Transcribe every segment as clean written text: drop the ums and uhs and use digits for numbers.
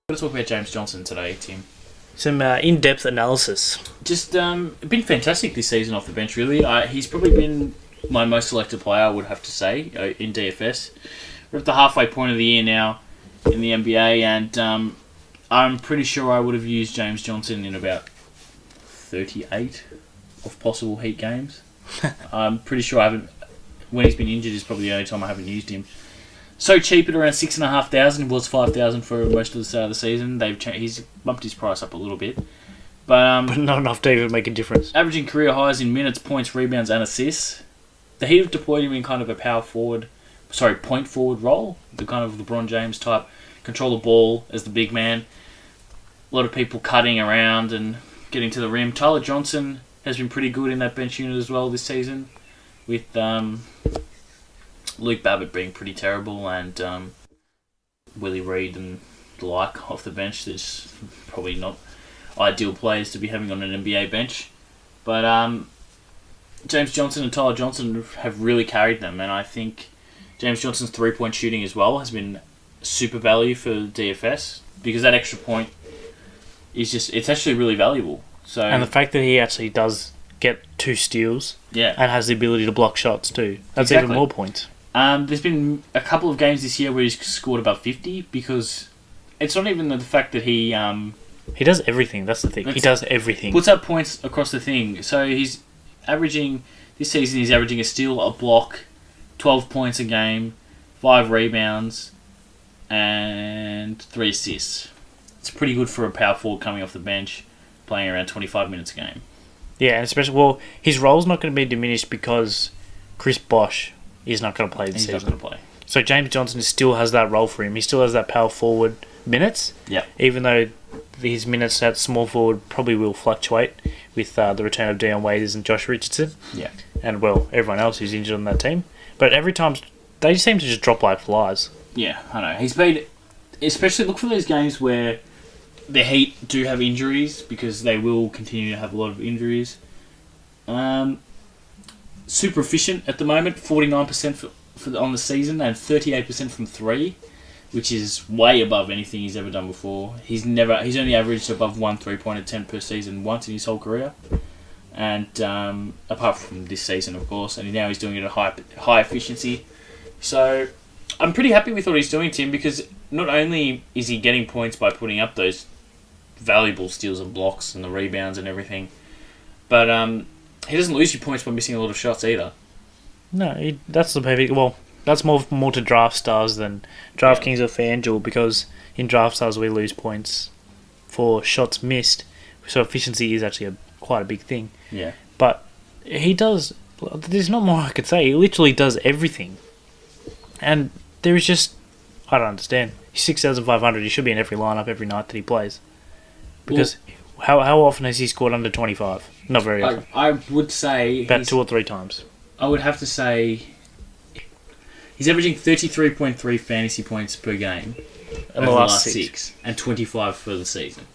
We're going to talk about James Johnson today, Tim. Some in-depth analysis. Just been fantastic this season off the bench, really. He's probably been my most selected player, I would have to say, in DFS. We're at the halfway point of the year now in the NBA, and I'm pretty sure I would have used James Johnson in about 38 of possible Heat games. I'm pretty sure I haven't. When he's been injured is probably the only time I haven't used him. So cheap at around 6,500. It was 5,000 for most of the start of the season. He's bumped his price up a little bit, but not enough to even make a difference. Averaging career highs in minutes, points, rebounds, and assists. The Heat have deployed him in kind of a point forward role, the kind of LeBron James type, control the ball as the big man. A lot of people cutting around and getting to the rim. Tyler Johnson has been pretty good in that bench unit as well this season, with Luke Babbitt being pretty terrible and Willie Reed and the like off the bench. There's probably not ideal players to be having on an NBA bench. But James Johnson and Tyler Johnson have really carried them, and I think James Johnson's three-point shooting as well has been super value for DFS, because that extra point it's actually really valuable. So, and the fact that he actually does get 2 steals, and has the ability to block shots too, that's even more points. There's been a couple of games this year where he's scored above 50, because it's not even the fact that he does everything. That's the thing. He does everything. Puts up points across the thing. So he's averaging this season. He's averaging a steal, a block, 12 points a game, 5 rebounds, and 3 assists. It's pretty good for a power forward coming off the bench, playing around 25 minutes a game. Yeah, and especially his role's not going to be diminished because Chris Bosh is not going to play this season. He's not going to play. So James Johnson still has that role for him. He still has that power forward minutes. Yeah. Even though his minutes at small forward probably will fluctuate with the return of Dion Waiters and Josh Richardson. Yeah. And everyone else who's injured on that team. But every time they seem to just drop like flies. Yeah, I know. He's been, especially look for those games where the Heat do have injuries, because they will continue to have a lot of injuries. Super efficient at the moment, 49% on the season and 38% from 3, which is way above anything he's ever done before. He's only averaged above 1 3-point attempt per season once in his whole career, and apart from this season, of course. And now he's doing it at high efficiency. So I'm pretty happy with what he's doing, Tim, because not only is he getting points by putting up those valuable steals and blocks and the rebounds and everything, but he doesn't lose you points by missing a lot of shots either. No, that's the perfect. Well, that's more to draft stars than DraftKings or FanDuel, because in draft stars we lose points for shots missed, so efficiency is actually quite a big thing. Yeah. But he does. There's not more I could say. He literally does everything, and there is just I don't understand. He's 6,500. He should be in every lineup every night that he plays, because how often has he scored under 25? Not very often. I would say about 2 or 3 times. I would have to say he's averaging 33.3 fantasy points per game over the last 6 and 25 for the season.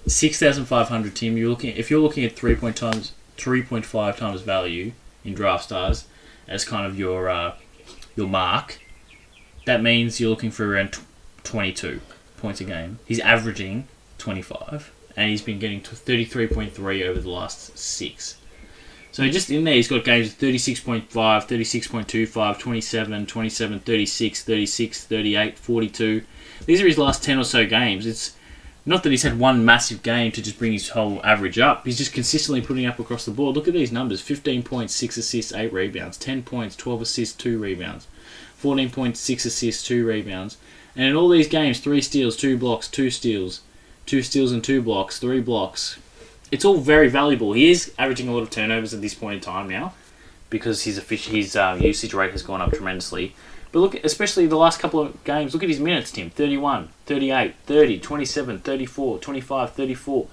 6,500, Tim. If you're looking at 3.5 times value in draft stars as kind of your mark, that means you're looking for around 22 points a game. He's averaging 25, and he's been getting to 33.3 over the last 6. So just in there, he's got games of 36.5, 36.25, 27, 27, 36, 36, 38, 42. These are his last 10 or so games. It's not that he's had one massive game to just bring his whole average up. He's just consistently putting up across the board. Look at these numbers: 15 points, 6 assists, 8 rebounds; 10 points, 12 assists, 2 rebounds; 14 points, 6 assists, 2 rebounds. And in all these games, 3 steals, 2 blocks, 2 steals, 2 steals and 2 blocks, 3 blocks. It's all very valuable. He is averaging a lot of turnovers at this point in time now, because his usage rate has gone up tremendously. But look, especially the last couple of games, look at his minutes, Tim. 31, 38, 30, 27, 34, 25, 34.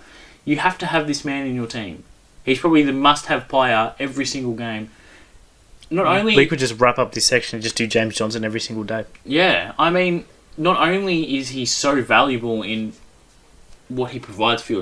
You have to have this man in your team. He's probably the must-have player every single game. We could just wrap up this section and just do James Johnson every single day. Yeah, I mean, not only is he so valuable in what he provides for your